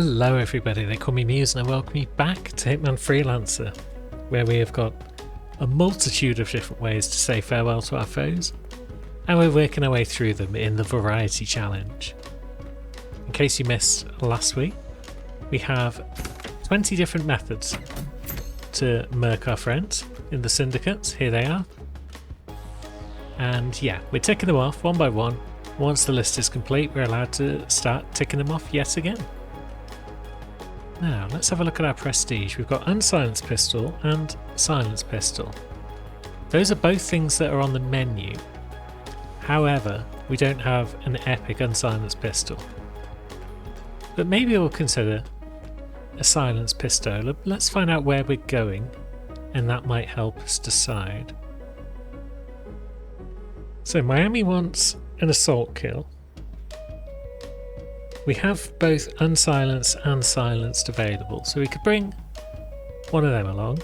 Hello everybody, they call me Muse and I welcome you back to Hitman Freelancer, where we have got a multitude of different ways to say farewell to our foes, and we're working our way through them in the Variety Challenge. In case you missed last week, we have 20 different methods to murk our friends in the syndicates. Here they are. And yeah, we're ticking them off one by one. Once the list is complete, we're allowed to start ticking them off yet again. Now, let's have a look at our prestige. We've got Unsilenced Pistol and Silenced Pistol. Those are both things that are on the menu. However, we don't have an epic Unsilenced Pistol. But maybe we'll consider a Silenced Pistol. Let's find out where we're going, and that might help us decide. So, Miami wants an assault kill. We have both unsilenced and silenced available, so we could bring one of them along,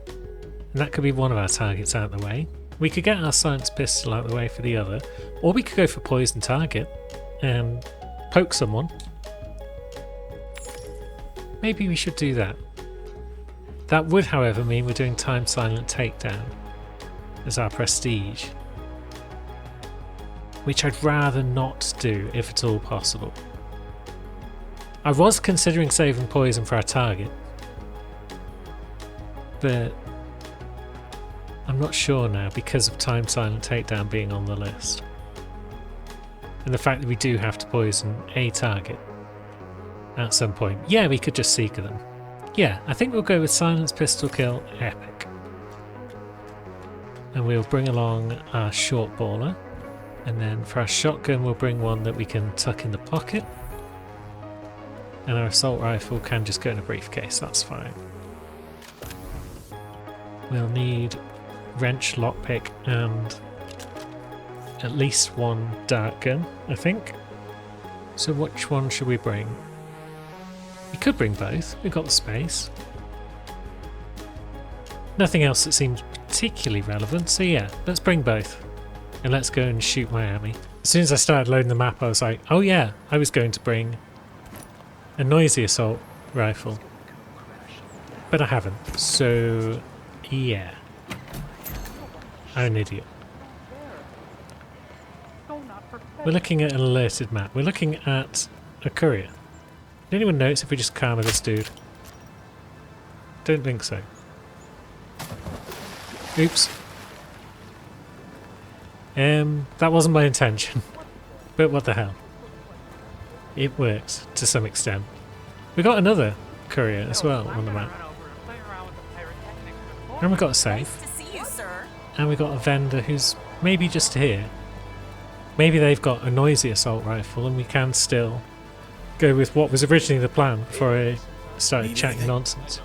and that could be one of our targets out of the way. We could get our silenced pistol out of the way for the other, or we could go for poison target and poke someone. Maybe we should do that. That would, however, mean we're doing time silent takedown as our prestige, which I'd rather not do if at all possible. I was considering saving poison for our target, but I'm not sure now because of time silent takedown being on the list. And the fact that we do have to poison a target at some point. Yeah, we could just seeker them. Yeah, I think we'll go with Silenced Pistol Kill Epic. And we'll bring along our short baller. And then for our shotgun, we'll bring one that we can tuck in the pocket. And our assault rifle can just go in a briefcase, that's fine. We'll need wrench, lockpick, and at least one dart gun, I think. So which one should we bring? We could bring both, we've got the space. Nothing else that seems particularly relevant, so yeah, let's bring both. And let's go and shoot Miami. As soon as I started loading the map, I was like, oh yeah, I was going to bring a noisy assault rifle, but I haven't, so yeah, I'm an idiot. We're looking at an alerted map. We're looking at a courier. Did anyone notice if we just karma this dude? Don't think so. Oops. That wasn't my intention, but what the hell. It works to some extent. We got another courier as well on the map. And we got a safe. Nice to see you, sir. And we got a vendor who's maybe just here. Maybe they've got a noisy assault rifle and we can still go with what was originally the plan before I started chatting nonsense.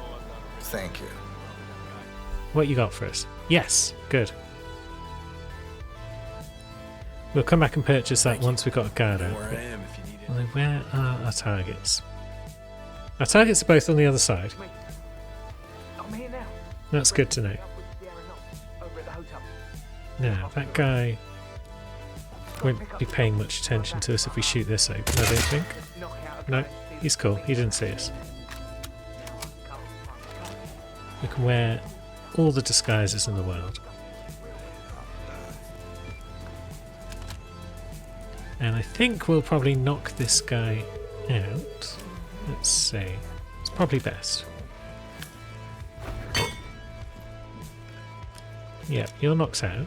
Thank you. What you got for us? Yes, good. We'll come back and purchase that once we've got a guard out. Where I am if you need it. Well, where are our targets? Our targets are both on the other side. I'm here now. That's good to know. Over at the hotel. Now, that guy won't be paying much attention to us if we shoot this open, I don't think. No, he's cool. He didn't see us. We can wear all the disguises in the world. And I think we'll probably knock this guy out. Let's see. It's probably best. Yeah, you're knocked out.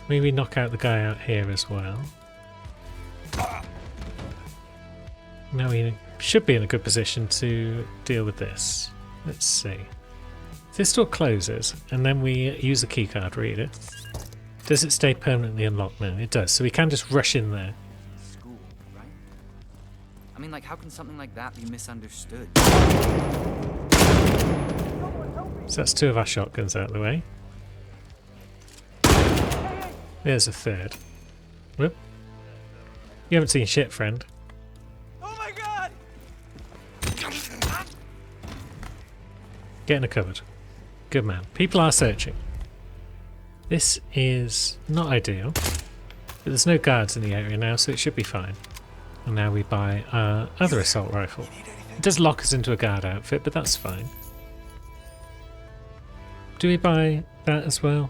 Maybe knock out the guy out here as well. Now we should be in a good position to deal with this. Let's see. This door closes and then we use the keycard reader. Does it stay permanently unlocked now? It does, so we can just rush in there. School, right? I mean, like, how can something like that be misunderstood? So that's two of our shotguns out of the way. There's a third. Whoop. You haven't seen shit, friend. Oh my god! Get in a cupboard. Good man. People are searching. This is not ideal, but there's no guards in the area now, so it should be fine. And now we buy our other assault rifle. It does lock us into a guard outfit, but that's fine. Do we buy that as well?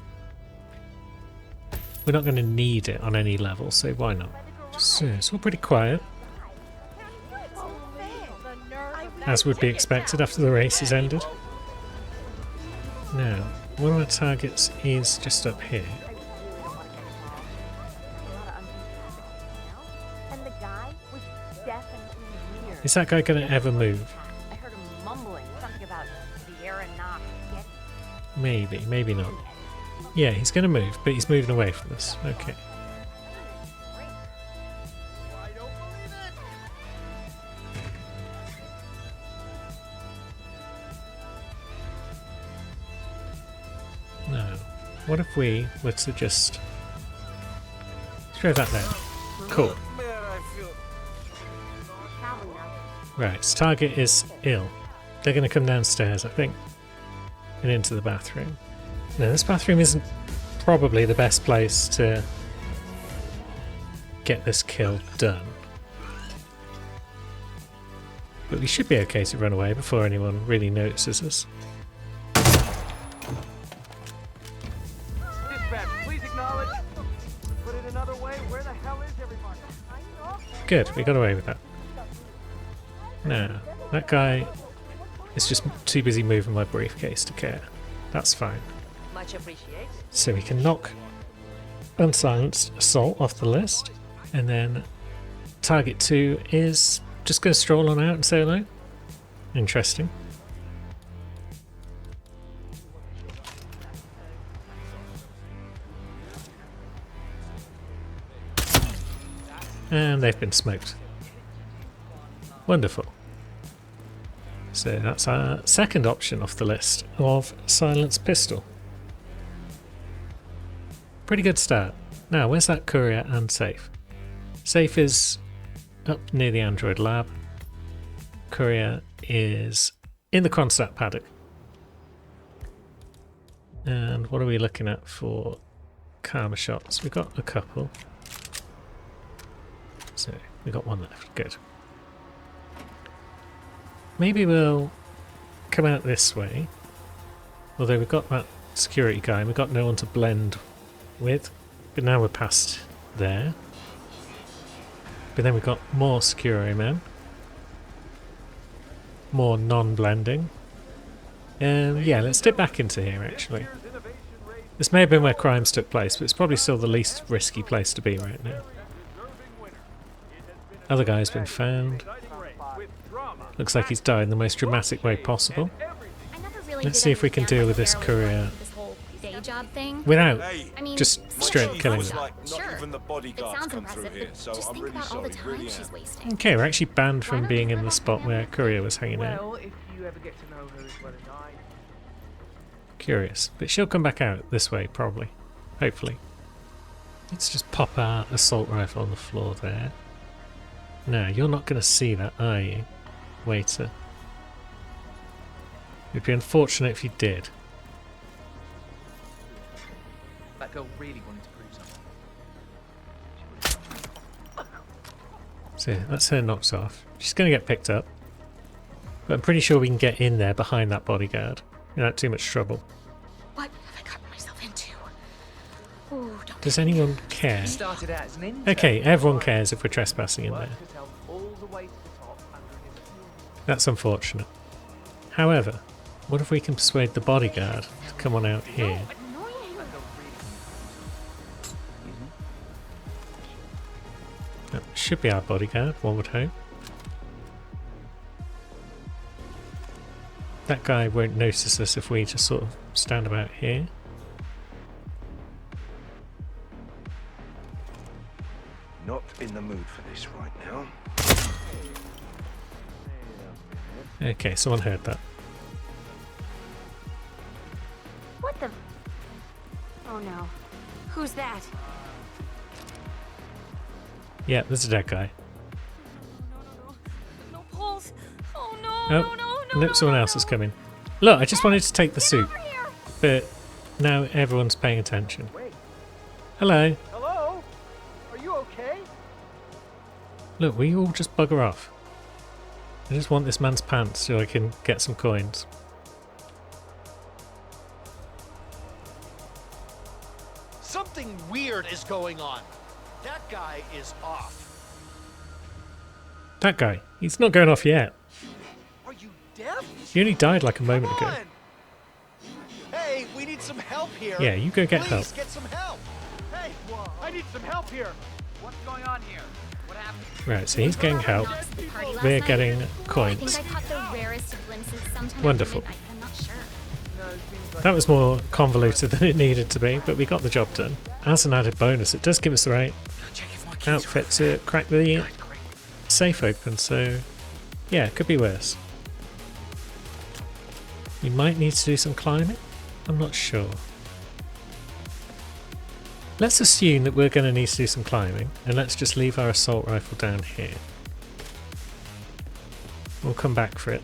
We're not going to need it on any level, so why not? So it's all pretty quiet, as would be expected after the race has ended. Now, one of our targets is just up here. Is that guy going to ever move? I heard him mumbling something about the air and not yet. Maybe, maybe not. Yeah, he's going to move, but he's moving away from us. Okay. Now, what if we were to just throw that there? Cool. Right, so target is ill. They're going to come downstairs, I think, and into the bathroom. Now, this bathroom isn't probably the best place to get this kill done. But we should be okay to run away before anyone really notices us. Dispatch, please acknowledge. Put it another way, where the hell is everybody? Good, we got away with that. Now, that guy is just too busy moving my briefcase to care. That's fine. Much appreciated. So we can knock Unsilenced Assault off the list. And then target 2 is just going to stroll on out and say hello. Interesting. And they've been smoked. Wonderful. So that's our second option off the list of silenced pistol. Pretty good start. Now, where's that courier and safe? Safe is up near the Android lab. Courier is in the Kronstadt paddock. And what are we looking at for karma shots? We've got a couple. So we've got one left. Good. Maybe we'll come out this way. Although we've got that security guy and we've got no one to blend with. But now we're past there. But then we've got more security men. More non-blending. Yeah, let's dip back into here actually. This may have been where crimes took place, but it's probably still the least risky place to be right now. Other guy's been found. Looks like he's died in the most dramatic way possible. Let's see if we can deal with this courier This whole day job thing. without I mean, just straight killing them. Sure. Even the It bodyguards sounds come through impressive, here, but so just I'm think really about all the sorry, time really she's am. wasting. Okay, we're actually banned Why from not being just in the let spot them where courier was hanging out. Well, if you ever get to know her as well as I. Curious. But she'll come back out this way, probably. Hopefully. Let's just pop our assault rifle on the floor there. No, you're not going to see that, are you, waiter? It'd be unfortunate if you did. That girl really wanted to prove something. So that's her knocked off. She's going to get picked up. But I'm pretty sure we can get in there behind that bodyguard without too much trouble. What have I gotten myself into? Ooh, don't Does anyone care? Started out as an intern. Okay, everyone cares if we're trespassing in there. Worked herself all the way to the top under an interview. That's unfortunate. However, what if we can persuade the bodyguard to come on out here? annoying. That girl really That should be our bodyguard, one would hope. That guy won't notice us if we just sort of stand about here. Not in the mood for this right now. Okay, someone heard that. What the? Oh no. Who's that? Yeah, there's a dead guy. No pulse. Oh no, Oh, no, nope, someone else is coming. Look, I just wanted to take the soup, but now everyone's paying attention. Wait. Hello. Hello? Are you okay? Look, we all just bugger off. I just want this man's pants so I can get some coins. Something weird is going on. That guy is off. That guy, he's not going off yet. Are you deaf? He only died like a moment Come ago. on! Hey, we need some help here. Yeah, you go get help. Please get some help. Hey, I need some help here. What's going on here? What happened? Right, so he's getting help. Knox at the party last We're night. getting I think coins. I caught the rarest of glimpses sometime Wonderful. after midnight. I'm not sure. That was more convoluted than it needed to be, but we got the job done. As an added bonus, it does give us the right outfit to crack the safe open, so yeah, it could be worse. You might need to do some climbing? I'm not sure. Let's assume that we're going to need to do some climbing, and let's just leave our assault rifle down here. We'll come back for it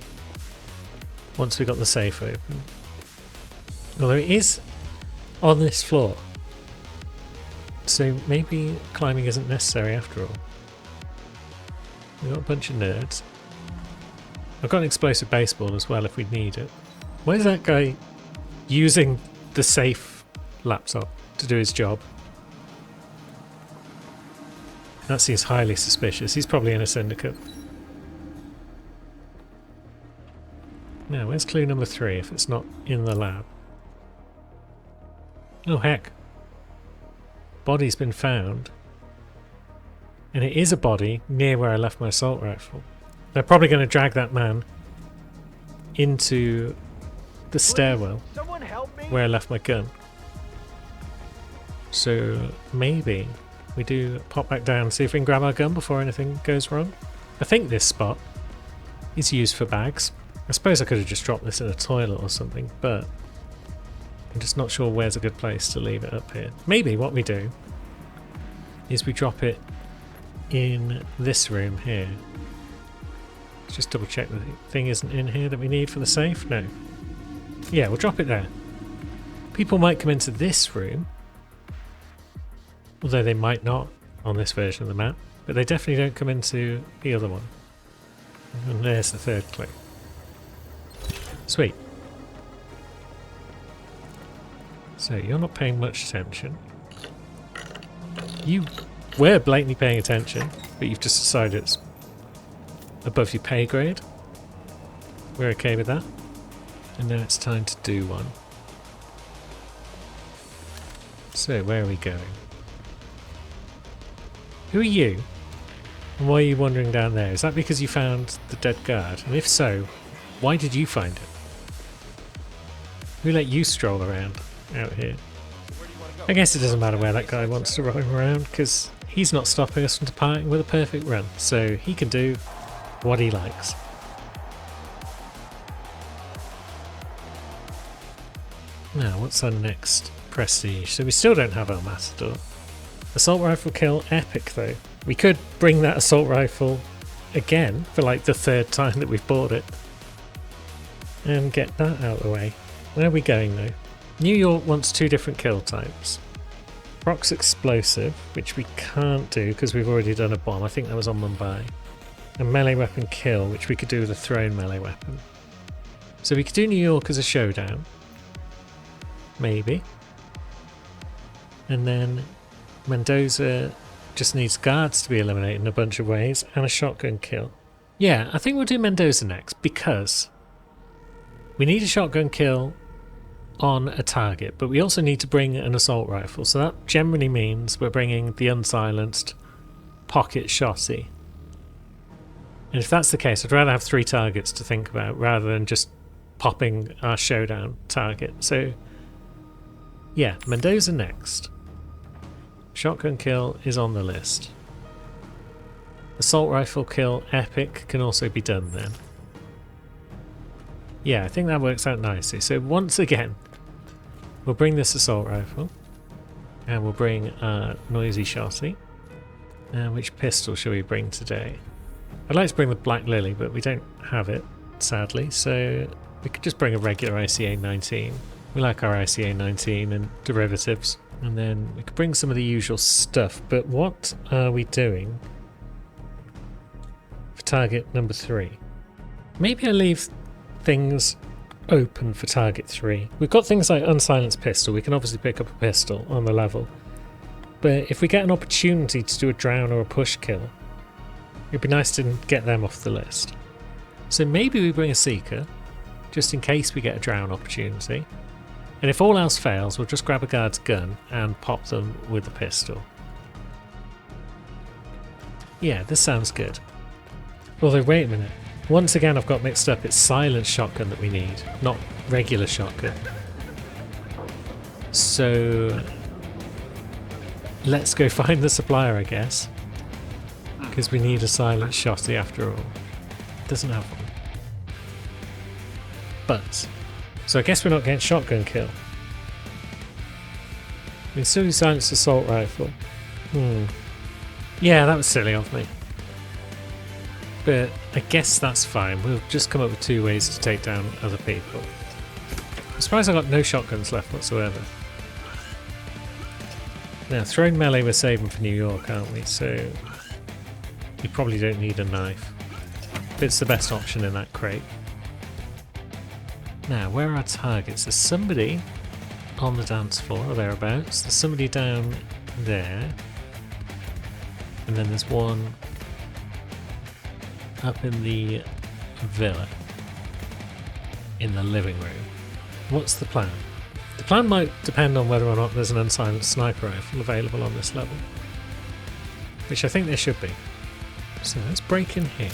once we've got the safe open. Although it is on this floor, so maybe climbing isn't necessary after all. We've got a bunch of nerds. I've got an explosive baseball as well if we need it. Where's that guy using the safe laptop to do his job? That seems highly suspicious. He's probably in a syndicate. Now, where's clue number 3 if it's not in the lab? Oh heck. Body's been found. And it is a body near where I left my assault rifle. They're probably going to drag that man into the stairwell Someone help me. where I left my gun. So maybe we do pop back down and see if we can grab our gun before anything goes wrong. I think this spot is used for bags. I suppose I could have just dropped this in a toilet or something, but I'm just not sure where's a good place to leave it up here. Maybe what we do is we drop it in this room here. Let's just double check the thing isn't in here that we need for the safe. No. Yeah, we'll drop it there. People might come into this room, although they might not on this version of the map, but they definitely don't come into the other one. And there's the third clue. Sweet. So you're not paying much attention. You were blatantly paying attention, but you've just decided it's above your pay grade. We're okay with that. And now it's time to do one. So where are we going? Who are you? And why are you wandering down there? Is that because you found the dead guard? And if so, why did you find it? Who let you stroll around out here? I guess it doesn't matter where that guy wants to roam around, because he's not stopping us from departing with a perfect run, so he can do what he likes. Now, what's our next prestige? So we still don't have our Matador. Assault rifle kill, epic though. We could bring that assault rifle again for like the 3rd time that we've bought it and get that out of the way. Where are we going though? New York wants 2 different kill types. Rock's explosive, which we can't do because we've already done a bomb. I think that was on Mumbai. A melee weapon kill, which we could do with a thrown melee weapon. So we could do New York as a showdown. Maybe. And then Mendoza just needs guards to be eliminated in a bunch of ways and a shotgun kill. Yeah, I think we'll do Mendoza next because we need a shotgun kill on a target, but we also need to bring an assault rifle. So that generally means we're bringing the unsilenced pocket shotty. And if that's the case, I'd rather have 3 targets to think about rather than just popping our showdown target. So yeah, Mendoza next. Shotgun kill is on the list. Assault rifle kill epic can also be done then. Yeah, I think that works out nicely. So once again, we'll bring this assault rifle and we'll bring our noisy shotty. And which pistol shall we bring today? I'd like to bring the Black Lily, but we don't have it, sadly, so we could just bring a regular ICA-19. We like our ICA-19 and derivatives. And then we could bring some of the usual stuff, but what are we doing target number 3. Maybe I leave things open for target 3. We've got things like unsilenced pistol. We can obviously pick up a pistol on the level. But if we get an opportunity to do a drown or a push kill, it'd be nice to get them off the list. So maybe we bring a Seeker, just in case we get a drown opportunity. And if all else fails, we'll just grab a guard's gun and pop them with a pistol. Yeah, this sounds good. Although, wait a minute. Once again, I've got mixed up. It's silent shotgun that we need, not regular shotgun. So let's go find the supplier, I guess. Because we need a silent shotty after all. Doesn't have one. But, so I guess we're not getting shotgun kill. We can still do silenced assault rifle. Yeah, that was silly of me. But I guess that's fine. We'll just come up with 2 ways to take down other people. I'm surprised I got no shotguns left whatsoever. Now, throwing melee we're saving for New York, aren't we? So you probably don't need a knife. But it's the best option in that crate. Now, where are our targets? There's somebody on the dance floor or thereabouts. There's somebody down there. And then there's one up in the villa. In the living room. What's the plan? The plan might depend on whether or not there's an unsilenced sniper rifle available on this level. Which I think there should be. So let's break in here.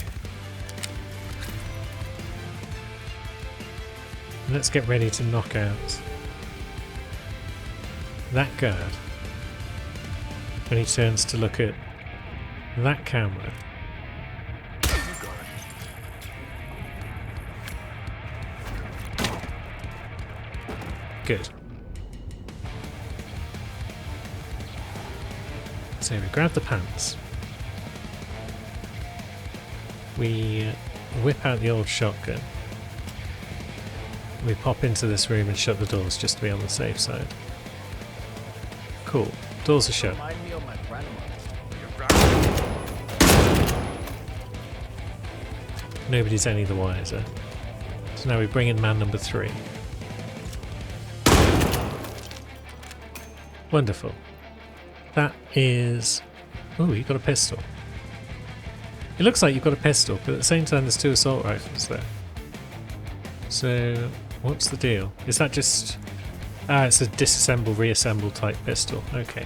Let's get ready to knock out that guard when he turns to look at that camera. Good. So we grab the pants. We whip out the old shotgun. We pop into this room and shut the doors just to be on the safe side. Cool. Doors are shut. Nobody's any the wiser. So now we bring in man number 3. Wonderful. That is... Oh, you got a pistol. It looks like you've got a pistol, but at the same time there's 2 assault rifles there. So, what's the deal? Is that just... Ah, it's a disassemble, reassemble type pistol. Okay.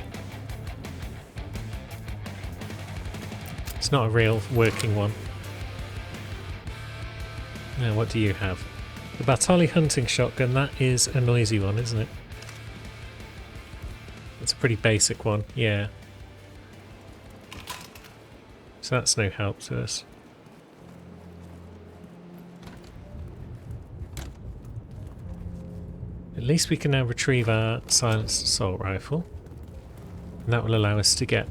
It's not a real working one. Now, what do you have? The Bartoli hunting shotgun, that is a noisy one, isn't it? It's a pretty basic one, yeah. So that's no help to us. At least we can now retrieve our silenced assault rifle. And that will allow us to get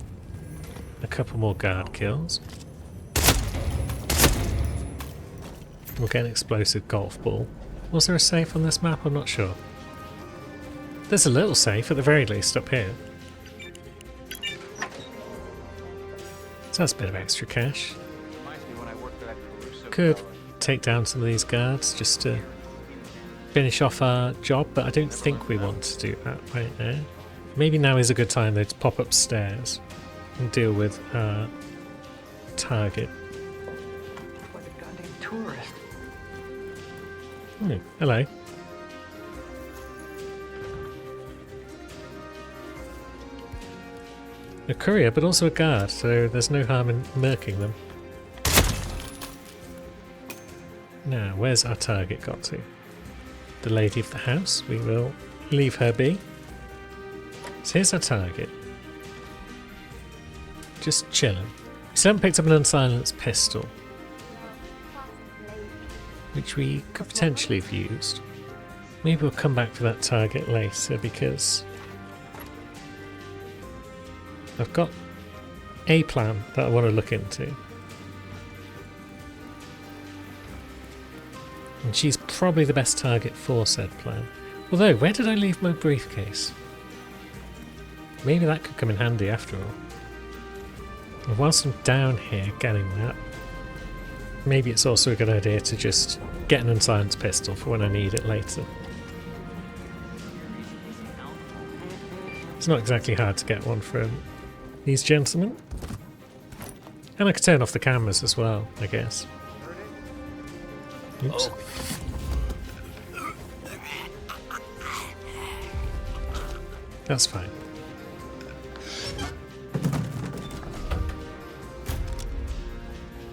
a couple more guard kills. We'll get an explosive golf ball. Was there a safe on this map? I'm not sure. There's a little safe at the very least up here. So that's a bit of extra cash. Could take down some of these guards just to finish off our job, but I don't think we want to do that right now. Maybe now is a good time though to pop upstairs and deal with our target. Like a goddamn tourist. Oh, hello. A courier, but also a guard, so there's no harm in murking them. Now, where's our target got to? The lady of the house. We will leave her be. So here's our target. Just chilling. We still haven't picked up an unsilenced pistol, which we could potentially have used. Maybe we'll come back for that target later because I've got a plan that I want to look into. And she's probably the best target for said plan. Although, where did I leave my briefcase? Maybe that could come in handy after all. And whilst I'm down here getting that, maybe it's also a good idea to just get an unsilenced pistol for when I need it later. It's not exactly hard to get one from these gentlemen. And I could turn off the cameras as well, I guess. Oops. That's fine.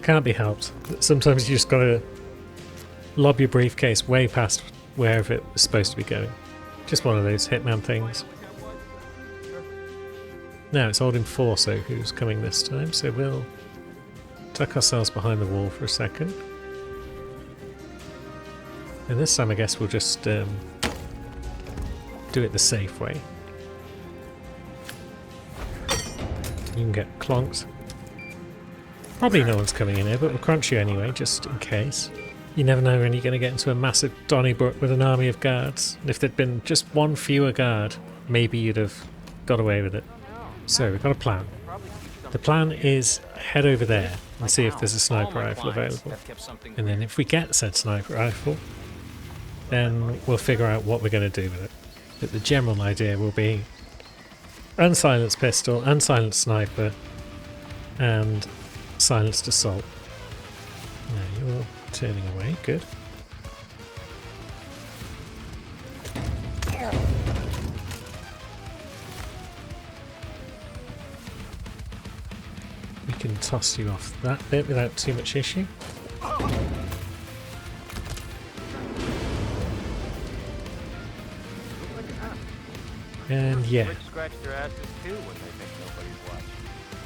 Can't be helped. Sometimes you just gotta lob your briefcase way past wherever it was supposed to be going. Just one of those Hitman things. Now it's Old Enforcer who's coming this time, so we'll tuck ourselves behind the wall for a second. And this time I guess we'll just do it the safe way. You can get clonked. Probably no one's coming in here, but we'll crunch you anyway, just in case. You never know when you're going to get into a massive Donnybrook with an army of guards. And if there'd been just one fewer guard, maybe you'd have got away with it. So we've got a plan. The plan is head over there and see if there's a sniper rifle available. And then if we get said sniper rifle, then we'll figure out what we're going to do with it. But the general idea will be unsilenced pistol, unsilenced sniper, and silenced assault. Now you're turning away, good. We can toss you off that bit without too much issue. And yeah,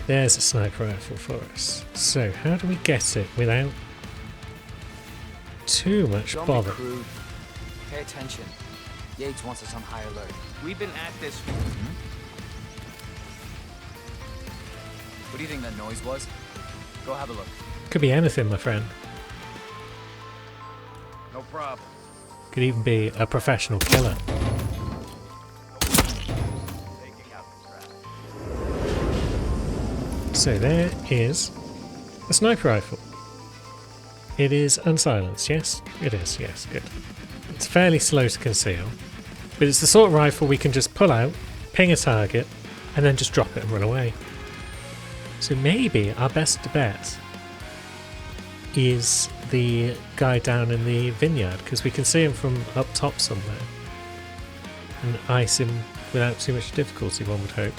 there's a sniper rifle for us. So how do we get it without too much bother? Pay attention. Yates wants us on high alert. We've been at this. What do you think that noise was? Go have a look. Could be anything, my friend. No problem. Could even be a professional killer. Taking out the trap. So there is a sniper rifle. It is unsilenced, yes? It is, yes, good. It's fairly slow to conceal, but it's the sort of rifle we can just pull out, ping a target, and then just drop it and run away. So maybe our best bet is the guy down in the vineyard, because we can see him from up top somewhere and ice him without too much difficulty, one would hope.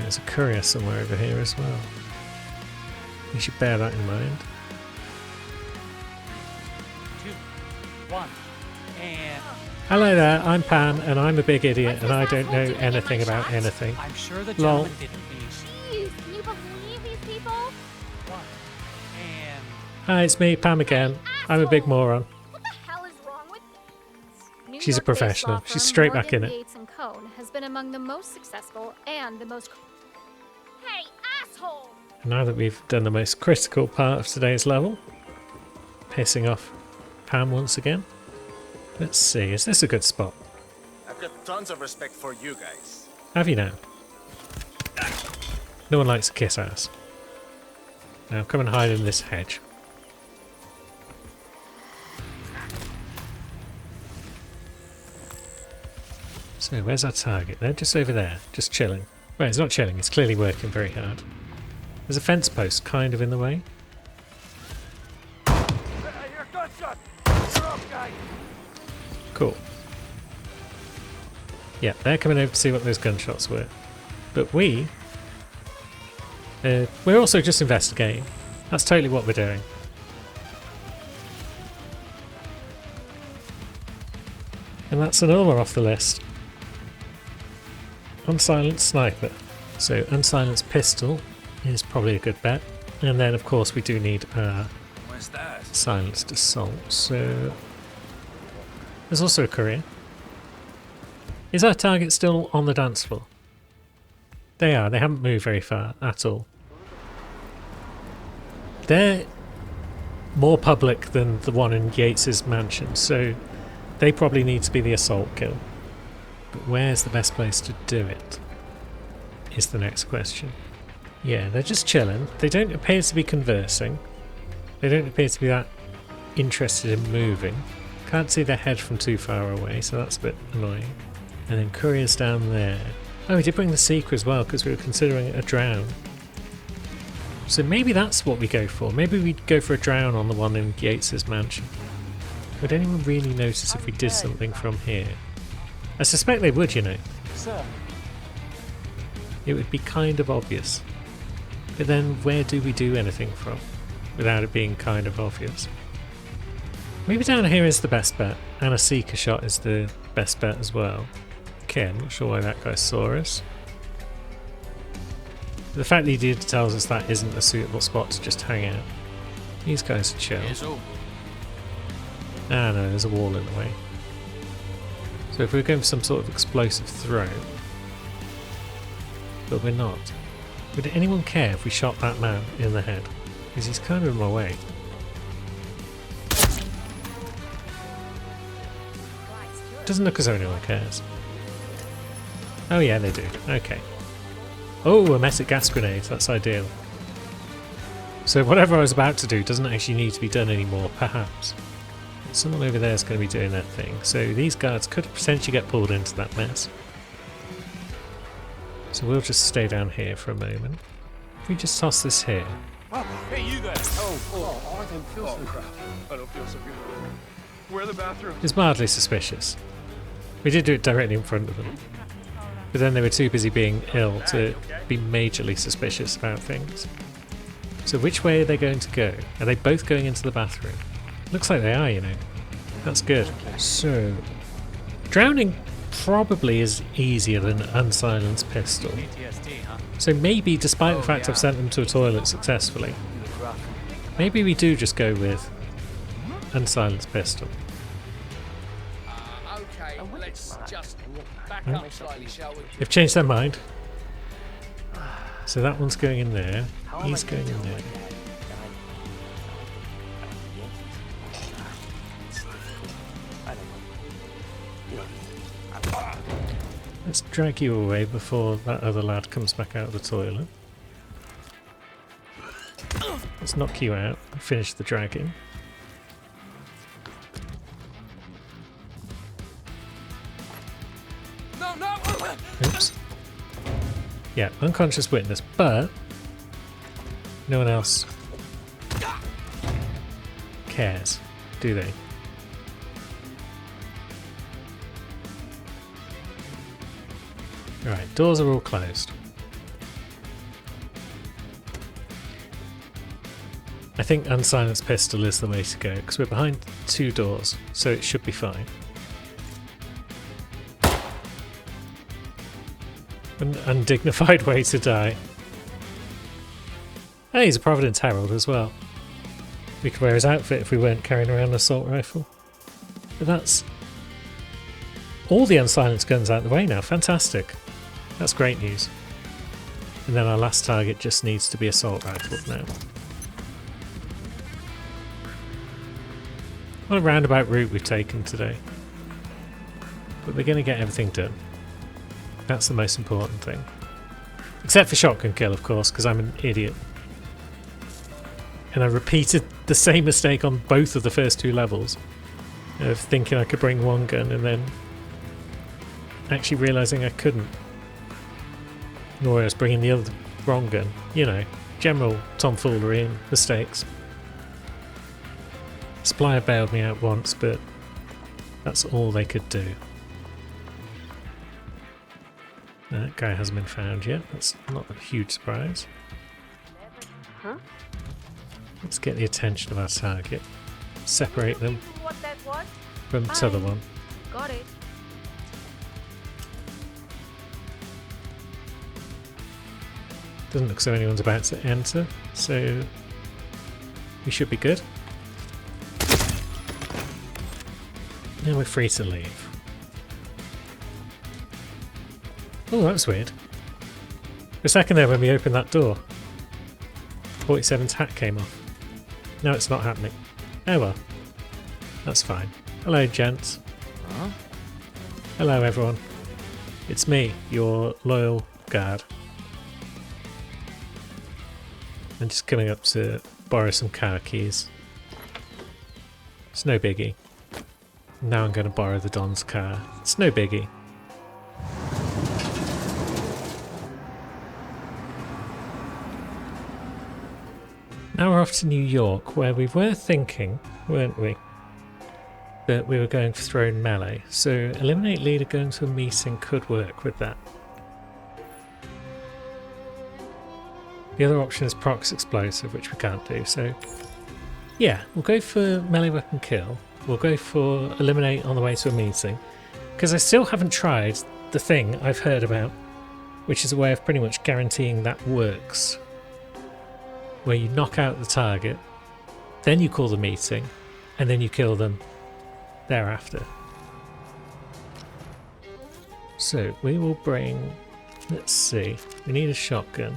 There's a courier somewhere over here as well. We should bear that in mind. 2, 1, and Hello there, I'm Pan, and I'm a big idiot, and I don't know anything about anything. I'm sure the Lol. gentleman didn't mean. Jeez, can you believe these people? 1, and Hi, it's me, Pam again. I'm a big moron. What the hell is wrong with New She's a York-based professional. law She's firm straight back Morgan, in it. Yates & Cohn has been among the most successful and the most. Hey, asshole! Now that we've done the most critical part of today's level, pissing off Pam once again. Let's see, is this a good spot? I've got tons of respect for you guys. Have you now? No one likes a kiss ass. Now come and hide in this hedge. So where's our target? They're just over there, just chilling. Well, it's not chilling, it's clearly working very hard. There's a fence post kind of in the way. your gunshot. You're up, guy. Cool. Yeah, they're coming over to see what those gunshots were. But we're also just investigating. That's totally what we're doing. And that's another one off the list. Unsilenced sniper. So unsilenced pistol is probably a good bet. And then of course we do need Where's that? silenced assault. So there's also a courier. Is our target still on the dance floor? They are. They haven't moved very far at all. They're more public than the one in Yates's mansion, so they probably need to be the assault kill. But where's the best place to do it? Is the next question. Yeah, they're just chilling. They don't appear to be conversing. They don't appear to be that interested in moving. Can't see their head from too far away, so that's a bit annoying. And then courier's down there. Oh, we did bring the Seeker as well, because we were considering a drown. So maybe that's what we go for. Maybe we'd go for a drown on the one in Yates's mansion. Would anyone really notice if we did something from here? I suspect they would, you know. Sir. It would be kind of obvious. But then where do we do anything from without it being kind of obvious? Maybe down here is the best bet, and a Seeker shot is the best bet as well. Okay, I'm not sure why that guy saw us. The fact that he did tells us that isn't a suitable spot to just hang out. These guys are chill. Ah no, there's a wall in the way. So if we're going for some sort of explosive throw, but we're not. Would anyone care if we shot that man in the head? Because he's kind of in my way. Doesn't look as though anyone cares. Oh yeah, they do. Okay. Oh, a metic gas grenade. That's ideal. So whatever I was about to do doesn't actually need to be done anymore, perhaps. Someone over there is going to be doing that thing. So these guards could potentially get pulled into that mess. So we'll just stay down here for a moment. If we just toss this here. Hey, you there! I don't feel so good. I don't feel so good. Where are the bathrooms? It's mildly suspicious. We did do it directly in front of them. But then they were too busy being ill to be majorly suspicious about things. So which way are they going to go? Are they both going into the bathroom? Looks like they are, you know. That's good. So, drowning probably is easier than unsilenced pistol. So maybe, despite the fact I've sent them to a toilet successfully, maybe we do just go with unsilenced pistol. Okay, let's just back up slightly, shall we? They've changed their mind. So that one's going in there. He's going in there. Let's drag you away before that other lad comes back out of the toilet. Let's knock you out and finish the dragging. No! Oops. Yeah, unconscious witness, but no one else cares, do they? Alright, doors are all closed. I think unsilenced pistol is the way to go, because we're behind two doors, so it should be fine. An undignified way to die. Hey, he's a Providence Herald as well. We could wear his outfit if we weren't carrying around an assault rifle. But that's all the unsilenced guns out the way now. Fantastic. That's great news. And then our last target just needs to be assault rifle now. What a roundabout route we've taken today. But we're going to get everything done. That's the most important thing. Except for shotgun kill, of course, because I'm an idiot. And I repeated the same mistake on both of the first two levels. Of thinking I could bring one gun and then actually realising I couldn't. Nor I was bringing the other wrong gun. You know, general tomfoolery and mistakes. Splyer bailed me out once, but that's all they could do. That guy hasn't been found yet. That's not a huge surprise. Huh? Let's get the attention of our target. Separate them What that was? from this other one. Got it. Doesn't look as though anyone's about to enter, so we should be good. Now we're free to leave. Oh, that was weird. For a second there when we opened that door, 47's hat came off. No, it's not happening. Oh well. That's fine. Hello, gents. Huh? Hello, everyone. It's me, your loyal guard. I'm just coming up to borrow some car keys It's no biggie. Now I'm going to borrow the Don's car. It's no biggie. Now we're off to New York, where we were thinking, weren't we, that we were going for thrown melee. So eliminate leader going to a meeting could work with that. The other option is prox explosive, which we can't do. So yeah, we'll go for melee weapon kill. We'll go for eliminate on the way to a meeting, because I still haven't tried the thing I've heard about, which is a way of pretty much guaranteeing that works, where you knock out the target, then you call the meeting, and then you kill them thereafter. So we will bring, let's see, we need a shotgun.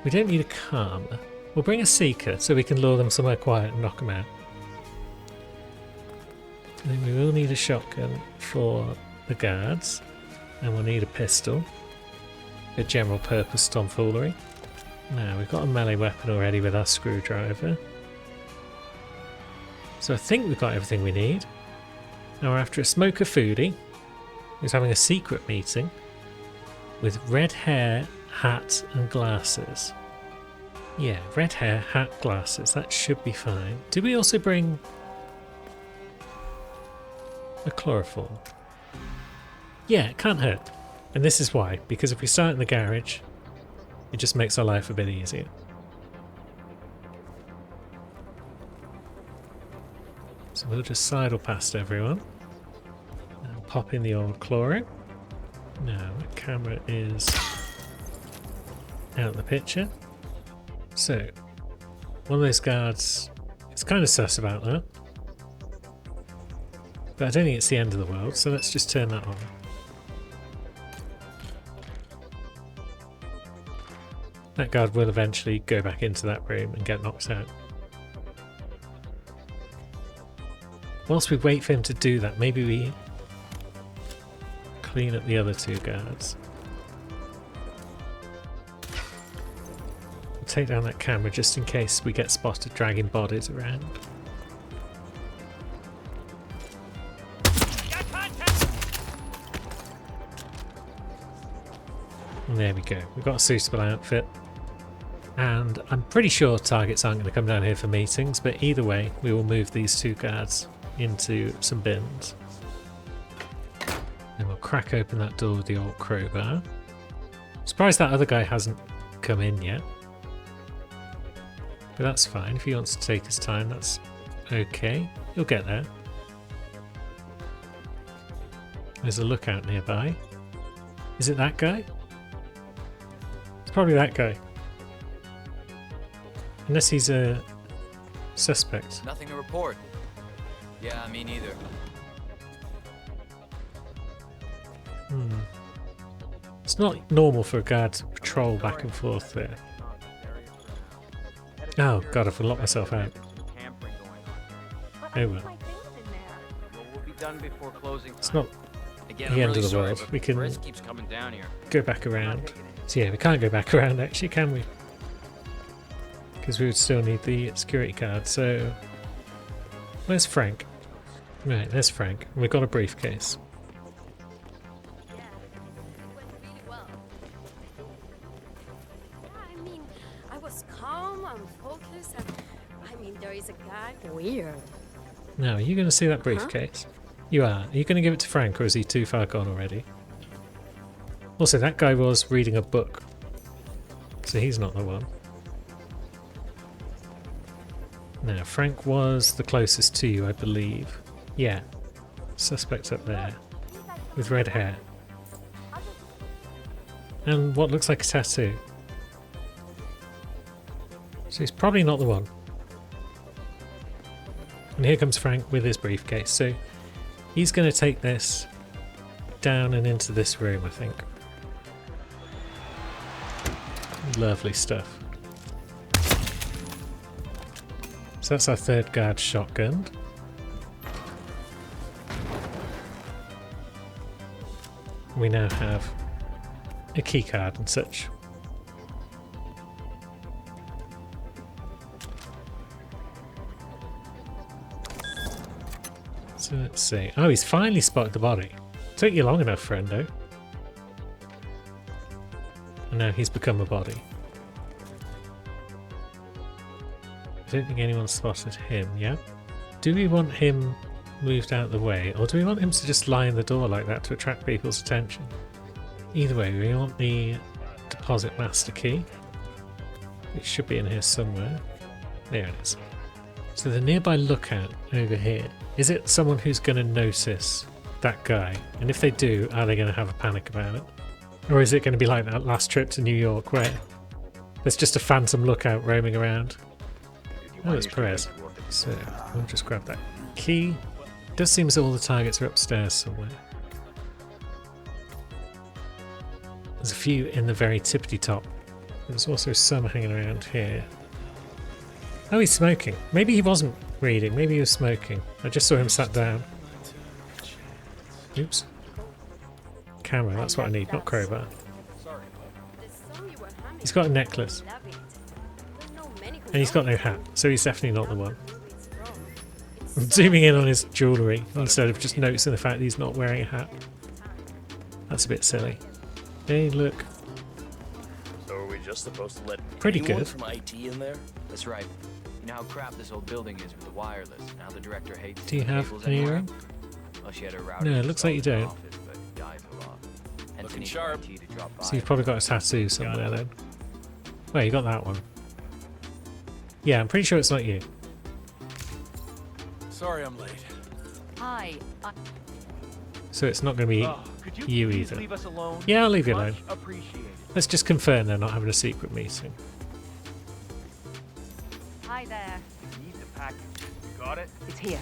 We don't need a Karma. We'll bring a Seeker so we can lure them somewhere quiet and knock them out. And then we will need a shotgun for the guards, and we'll need a pistol, a general purpose tomfoolery. Now we've got a melee weapon already with our screwdriver, so I think we've got everything we need. Now we're after a smoker foodie who's having a secret meeting with red hair, hat and glasses. Yeah, red hair, hat, glasses, that should be fine. Do we also bring a chloroform? Yeah, it can't hurt. And this is why, because if we start in the garage, it just makes our life a bit easier. So we'll just sidle past everyone and pop in the old chloro. Now the camera is out of the picture. So one of those guards is kind of sus about that. But I don't think it's the end of the world, so let's just turn that on. That guard will eventually go back into that room and get knocked out. Whilst we wait for him to do that, maybe we clean up the other two guards. We'll take down that camera just in case we get spotted dragging bodies around. And there we go, we've got a suitable outfit. And I'm pretty sure targets aren't going to come down here for meetings, but either way, we will move these two guards into some bins. And we'll crack open that door with the old crowbar. Surprised that other guy hasn't come in yet. But that's fine, if he wants to take his time, that's okay. He'll get there. There's a lookout nearby. Is it that guy? It's probably that guy. Unless he's a suspect. Nothing to report. Yeah, me neither. It's not normal for a guard to patrol back and forth there. Oh god, I've locked myself out. Oh well. We'll be done before closing. It's not Again, the I'm end really of the sorry, world. but We can Briz keeps coming down here. go back around. So yeah, we can't go back around actually, can we? Because we would still need the security card, so... Where's Frank? Right, there's Frank. We've got a briefcase. Yeah, it went really well. Yeah, I mean, I was calm and focused, and I mean, there is a guy. Weird. Now, are you going to see that briefcase? You are. Are you going to give it to Frank, or is he too far gone already? Also, that guy was reading a book, so he's not the one. Now, Frank was the closest to you, I believe. Yeah. Suspect up there. With red hair. And what looks like a tattoo. So he's probably not the one. And here comes Frank with his briefcase. So he's going to take this down and into this room, I think. Lovely stuff. So that's our third guard shotgun. We now have a key card and such. So let's see. Oh, he's finally spotted the body. Took you long enough, friendo. And now he's become a body. I don't think anyone spotted him yet. Do we want him moved out of the way, or do we want him to just lie in the door like that to attract people's attention? Either way, we want the deposit master key. It should be in here somewhere. There it is. So the nearby lookout over here, is it someone who's going to notice that guy? And if they do, are they going to have a panic about it? Or is it going to be like that last trip to New York where there's just a phantom lookout roaming around? Oh, it's Perez. So we'll just grab that key. It does seem as though all the targets are upstairs somewhere. There's a few in the very tippity top. There's also some hanging around here. Oh, he's smoking. Maybe he wasn't reading. Maybe he was smoking. I just saw him sat down. Oops. Camera, that's what I need, not crowbar. He's got a necklace. And he's got no hat, so he's definitely not the one. I'm zooming in on his jewellery instead of just noticing the fact that he's not wearing a hat. That's a bit silly. Hey, look. So are we just supposed to let Pretty anyone good. from IT in there? That's right. You know how crap this old building is with the wireless, and how the director hates Do you the have cables an anymore? earring? Well, she had her router No, it looks like you installed in don't. the office, but died a lot. Hence Looking the need for sharp. IT to drop by. So you've probably got a tattoo somewhere then. Well, you got that one. Yeah, I'm pretty sure it's not you. Sorry I'm late. Hi. So it's not going to be Could you you please either. leave us alone? Yeah, I'll leave you Much alone. appreciated. Let's just confirm they're not having a secret meeting. Hi there. You need the package. You got it? It's here.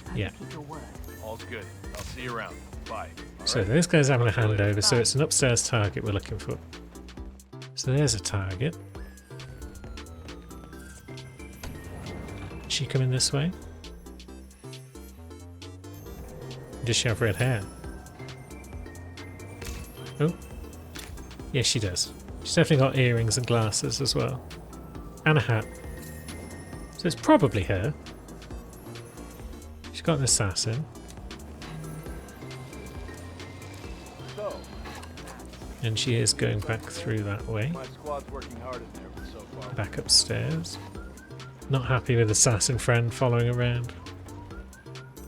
Hope Yeah. you keep your word. All's good. I'll see you around. Bye. So this guy's having a handover, so it's an upstairs target we're looking for. So there's a target. Is she coming this way? Does she have red hair? Oh. Yes, she does. She's definitely got earrings and glasses as well. And a hat. So it's probably her. She's got an assassin. So, And she is going back through that way. my squad's working hard in there so far. Back upstairs. Not happy with assassin friend following around.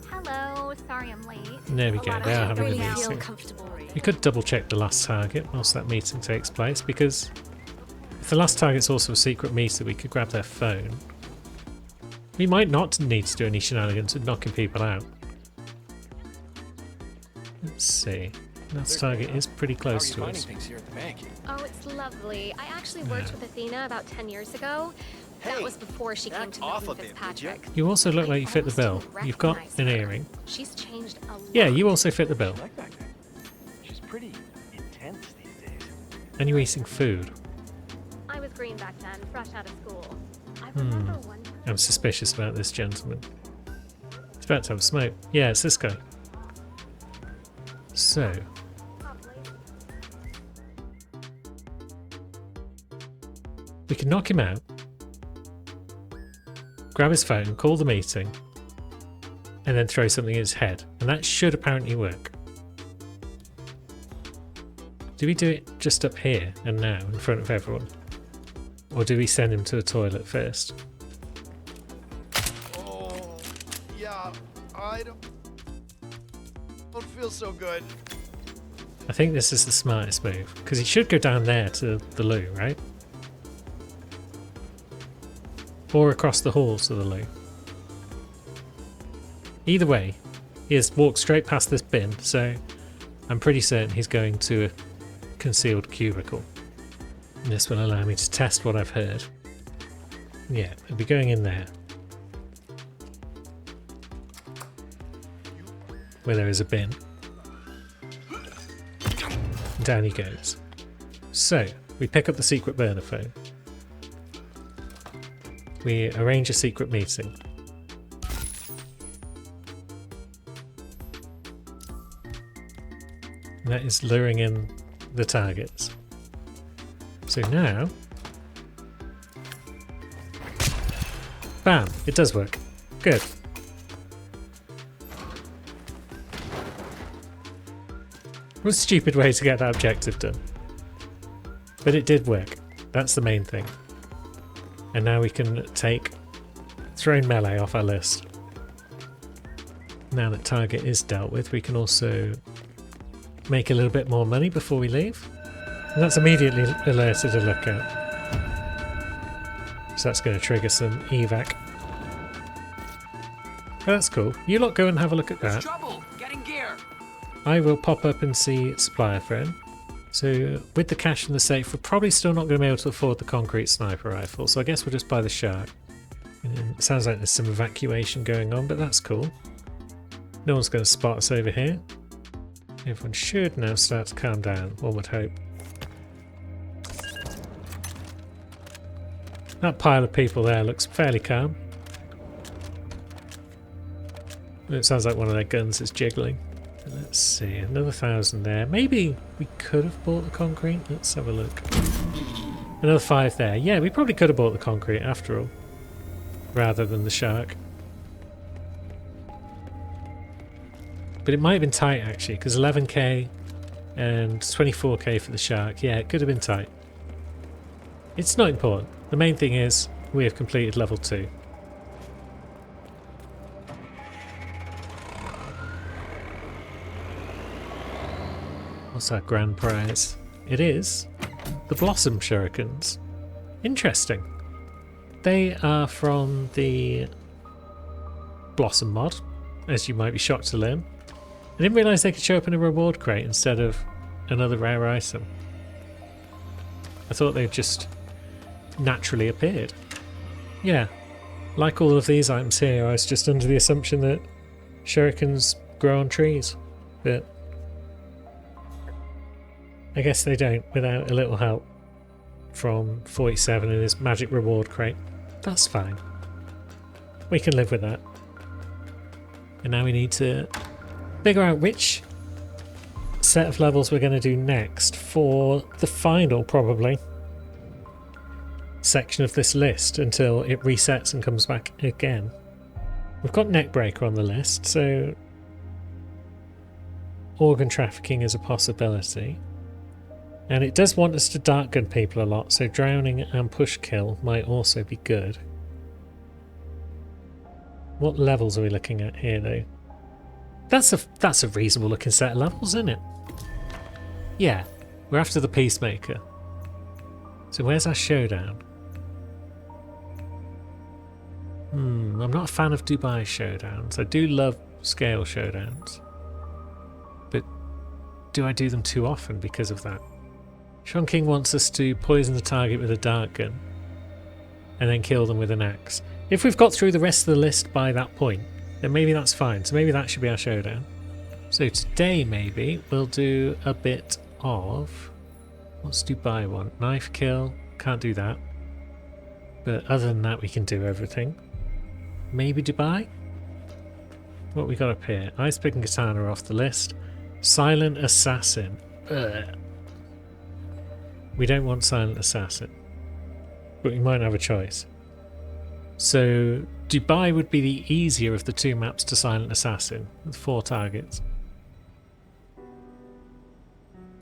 Hello, sorry I'm late. There we go, they are having a Really feel meeting. comfortable. We could double check the last target whilst that meeting takes place, because if the last target's also a secret meter, we could grab their phone. We might not need to do any shenanigans with knocking people out. Let's see. Last target is pretty close to us. things here at the bank? Oh, it's lovely. I actually worked with Athena about 10 years ago. That was before she came to off Milton a bit, would you? Fitzpatrick. You also look like you fit the bill. almost didn't You've got recognize an her. earring. She's changed a lot. Yeah, you also fit the bill. Like back then. She's pretty intense these days. And you're eating food. I was green back then, fresh out of school. I remember one time. I'm suspicious about this gentleman. He's about to have a smoke. Yeah, it's this guy. So, we can knock him out, grab his phone, call the meeting, and then throw something in his head. And that should apparently work. Do we do it just up here and now in front of everyone? Or do we send him to the toilet first? Oh, yeah, I don't feel so good. I think this is the smartest move, because he should go down there to the loo, right? Or across the hall to the loo. Either way, he has walked straight past this bin, so I'm pretty certain he's going to a concealed cubicle. And this will allow me to test what I've heard. Yeah, he'll be going in there. Where there is a bin. Down he goes. So, we pick up the secret burner phone. We arrange a secret meeting. And that is luring in the targets. So now... Bam! It does work. Good. What a stupid way to get that objective done. But it did work. That's the main thing. And now we can take thrown melee off our list. Now that target is dealt with, we can also make a little bit more money before we leave. And that's immediately alerted a lookout. So that's going to trigger some evac. Oh, that's cool. You lot go and have a look at that. Trouble getting gear. I will pop up and see supplier friend. So with the cash in the safe, we're probably still not going to be able to afford the concrete sniper rifle. So I guess we'll just buy the shark. And it sounds like there's some evacuation going on, but that's cool. No one's going to spot us over here. Everyone should now start to calm down, one would hope. That pile of people there looks fairly calm. It sounds like one of their guns is jiggling. Let's see, another 1,000 there. Maybe we could have bought the concrete. Let's have a look. Another 5 there. Yeah, we probably could have bought the concrete after all, rather than the shark. But it might have been tight actually, because 11k and 24k for the shark. Yeah, it could have been tight. It's not important. The main thing is we have completed level 2. What's our grand prize? It is the Blossom Shurikens. Interesting. They are from the Blossom mod, as you might be shocked to learn. I didn't realise they could show up in a reward crate instead of another rare item. I thought they'd just naturally appeared. Yeah, like all of these items here, I was just under the assumption that shurikens grow on trees, but I guess they don't without a little help from 47 in his magic reward crate. That's fine. We can live with that. And now we need to figure out which set of levels we're going to do next for the final, probably, section of this list until it resets and comes back again. We've got Neckbreaker on the list, so organ trafficking is a possibility. And it does want us to dark gun people a lot, so drowning and push kill might also be good. What levels are we looking at here though? That's a reasonable looking set of levels, isn't it? Yeah, we're after the Peacemaker. So where's our showdown? I'm not a fan of Dubai showdowns. I do love scale showdowns. But do I do them too often because of that? Sean King wants us to poison the target with a dart gun and then kill them with an axe. If we've got through the rest of the list by that point, then maybe that's fine. So maybe that should be our showdown. So today maybe we'll do a bit of... What's Dubai want? Knife kill. Can't do that. But other than that we can do everything. Maybe Dubai? What we got up here? Ice Pick and Katana off the list. Silent Assassin. Ugh. We don't want Silent Assassin. But we might have a choice. So Dubai would be the easier of the two maps to Silent Assassin, with 4 targets.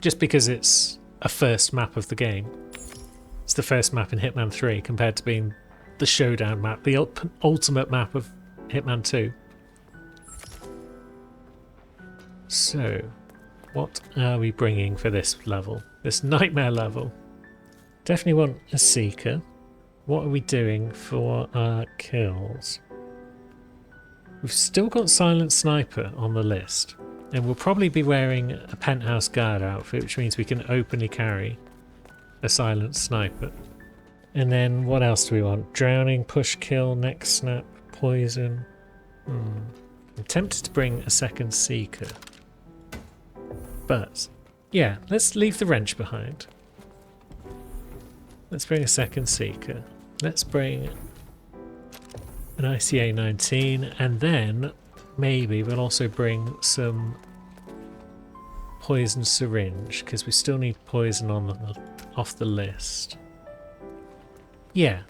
Just because it's a first map of the game. It's the first map in Hitman 3 compared to being the showdown map, the ultimate map of Hitman 2. So, what are we bringing for this level? This nightmare level? Definitely want a Seeker. What are we doing for our kills? We've still got Silent Sniper on the list, and we'll probably be wearing a Penthouse Guard outfit, which means we can openly carry a Silent Sniper. And then what else do we want? Drowning, Push Kill, Neck Snap, Poison. I'm tempted to bring a second Seeker. But, yeah, let's leave the wrench behind. Let's bring a second Seeker. Let's bring an ICA 19, and then maybe we'll also bring some Poison Syringe, because we still need poison on off the list. Yeah,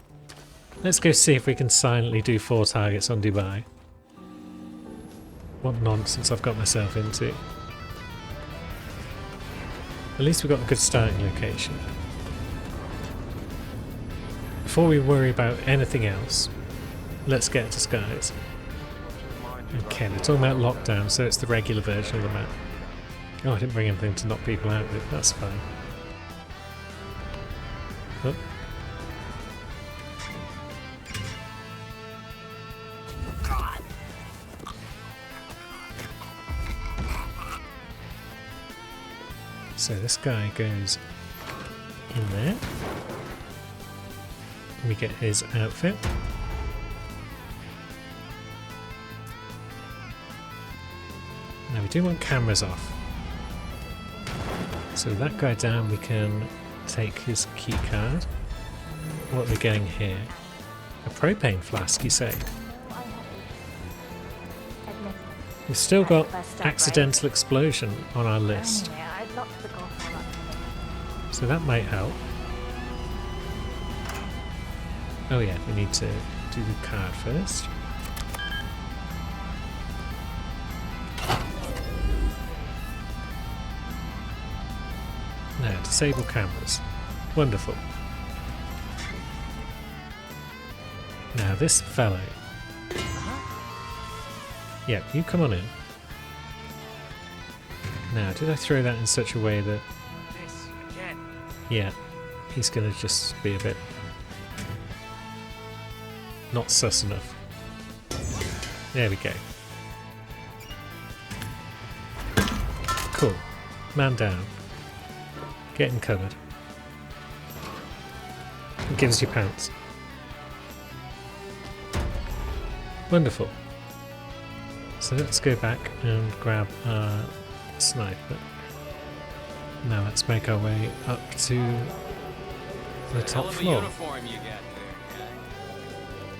let's go see if we can silently do 4 targets on Dubai. What nonsense I've got myself into. At least we've got a good starting location. Before we worry about anything else, let's get to Skies. Okay, they're talking about lockdown, so it's the regular version of the map. Oh, I didn't bring anything to knock people out with, that's fine. Oh. So this guy goes in there. We get his outfit. Now we do want cameras off. So that guy down, we can take his key card. What are we getting here? A propane flask, you say? We've still got accidental explosion on our list. Anyway, I'd love to go for that. So that might help. Oh yeah, we need to do the card first. Now, disable cameras. Wonderful. Now this fellow. Yeah, you come on in. Now, did I throw that in such a way that... This again. Yeah, he's gonna just be a bit... not sus enough. There we go. Cool. Man down. Getting covered. It gives you pants. Wonderful. So let's go back and grab our sniper. Now let's make our way up to the top floor.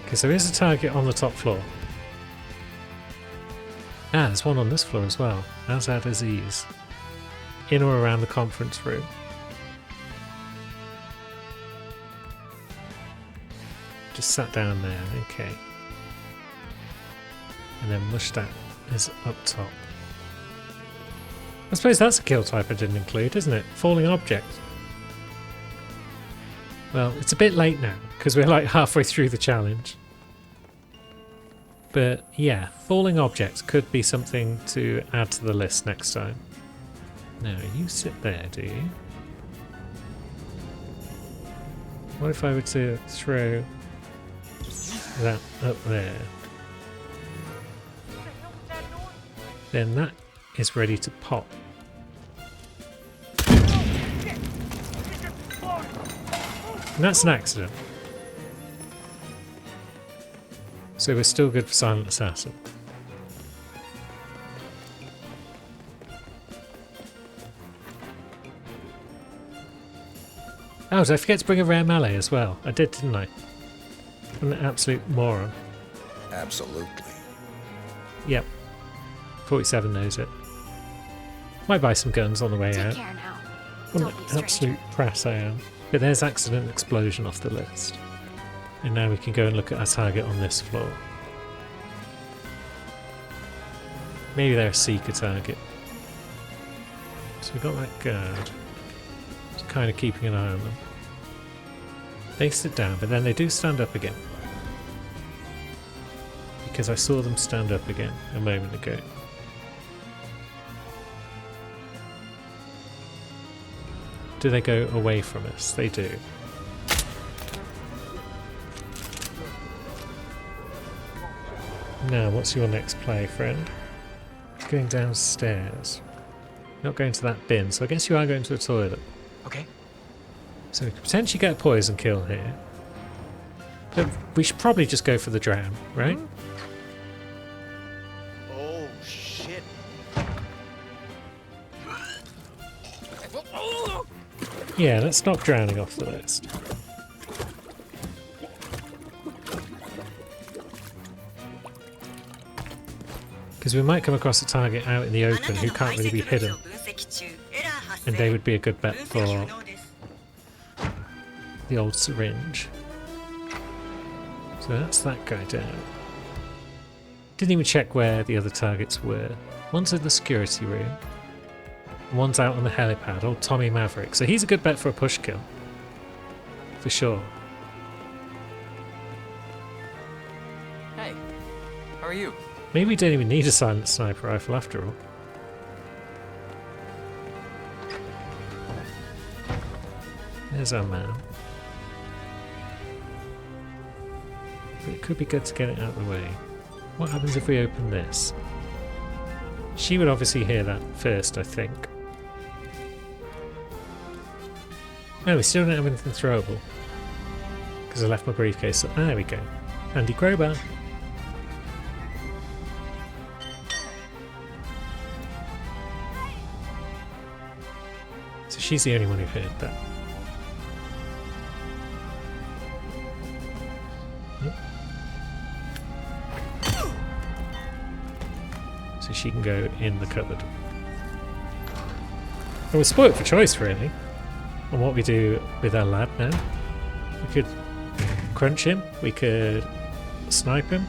Because there is a target on the top floor. Ah, there's one on this floor as well. Azad Aziz. In or around the conference room. Just sat down there, okay. And then Mushtaq is up top. I suppose that's a kill type I didn't include, isn't it? Falling object. Well, it's a bit late now, because we're like halfway through the challenge. But yeah, falling objects could be something to add to the list next time. Now, you sit there, do you? What if I were to throw that up there? Then that is ready to pop. And that's an accident. So we're still good for Silent Assassin. Oh, did I forget to bring a rare melee as well? I did, didn't I? I'm an absolute moron. Absolutely. Yep. 47 knows it. Might buy some guns on the way Take out. care now. What Don't an be a stranger. absolute prass I am. But there's accident explosion off the list. And now we can go and look at our target on this floor. Maybe they're a seeker target. So we've got that guard. Just kind of keeping an eye on them. They sit down, but then they do stand up again. Because I saw them stand up again a moment ago. Do they go away from us? They do. Now, what's your next play, friend? Going downstairs. Not going to that bin, so I guess you are going to a toilet. Okay. So we could potentially get a poison kill here. But we should probably just go for the drown, right? Oh, shit. Yeah, let's knock drowning off the list. Because we might come across a target out in the open who can't really be hidden. And they would be a good bet for the old syringe. So that's that guy down. Didn't even check where the other targets were. One's in the security room. One's out on the helipad, old Tommy Maverick. So he's a good bet for a push kill. For sure. Hey, how are you? Maybe we don't even need a silent sniper rifle after all. There's our man. But it could be good to get it out of the way. What happens if we open this? She would obviously hear that first, I think. No, we still don't have anything throwable. Because I left my briefcase. So, there we go. Handy crowbar. So she's the only one who heard that. So she can go in the cupboard. And we're spoilt for choice, really, on what we do with our lad now. We could crunch him, we could snipe him.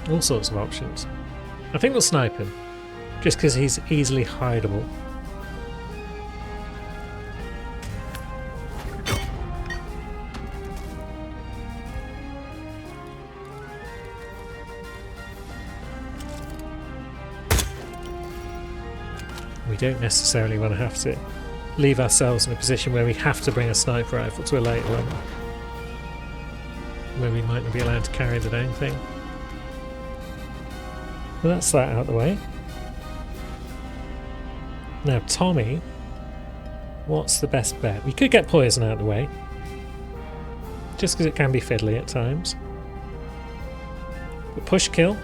All sorts of options. I think we'll snipe him, just because he's easily hideable. We don't necessarily want to have to leave ourselves in a position where we have to bring a sniper rifle to a later level, where we might not be allowed to carry the dang thing. Well, that's that out of the way. Now Tommy, what's the best bet? We could get poison out of the way, just because it can be fiddly at times. But push kill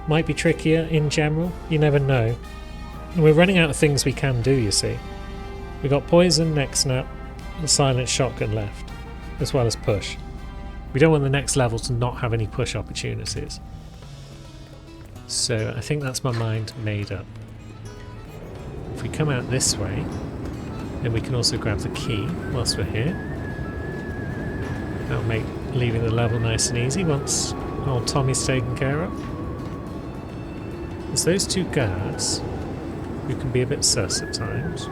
might be trickier in general, you never know. And we're running out of things we can do, you see. We got poison, neck snap, and silent shotgun left, as well as push. We don't want the next level to not have any push opportunities. So I think that's my mind made up. If we come out this way, then we can also grab the key whilst we're here. That'll make leaving the level nice and easy once old Tommy's taken care of. There's those two guards who can be a bit sus at times.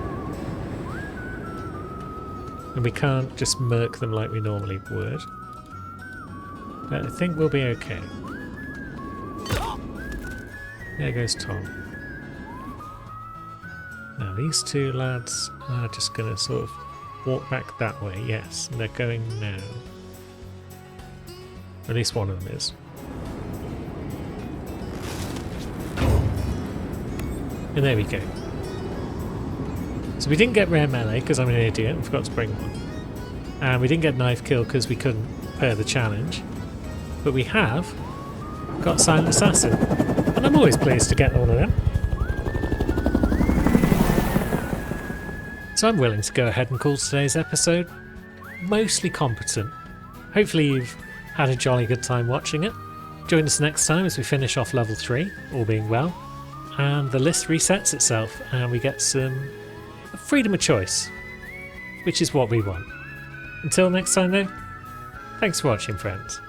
And we can't just murk them like we normally would. But I think we'll be okay. There goes Tom. Now these two lads are just going to sort of walk back that way. Yes, and they're going now. At least one of them is. And there we go. So we didn't get rare melee because I'm an idiot and forgot to bring one. And we didn't get knife kill because we couldn't pair the challenge. But we have got silent assassin. And I'm always pleased to get one of them. So I'm willing to go ahead and call today's episode mostly competent. Hopefully you've had a jolly good time watching it. Join us next time as we finish off level 3, all being well. And the list resets itself and we get some freedom of choice, which is what we want. Until next time though, thanks for watching, friends.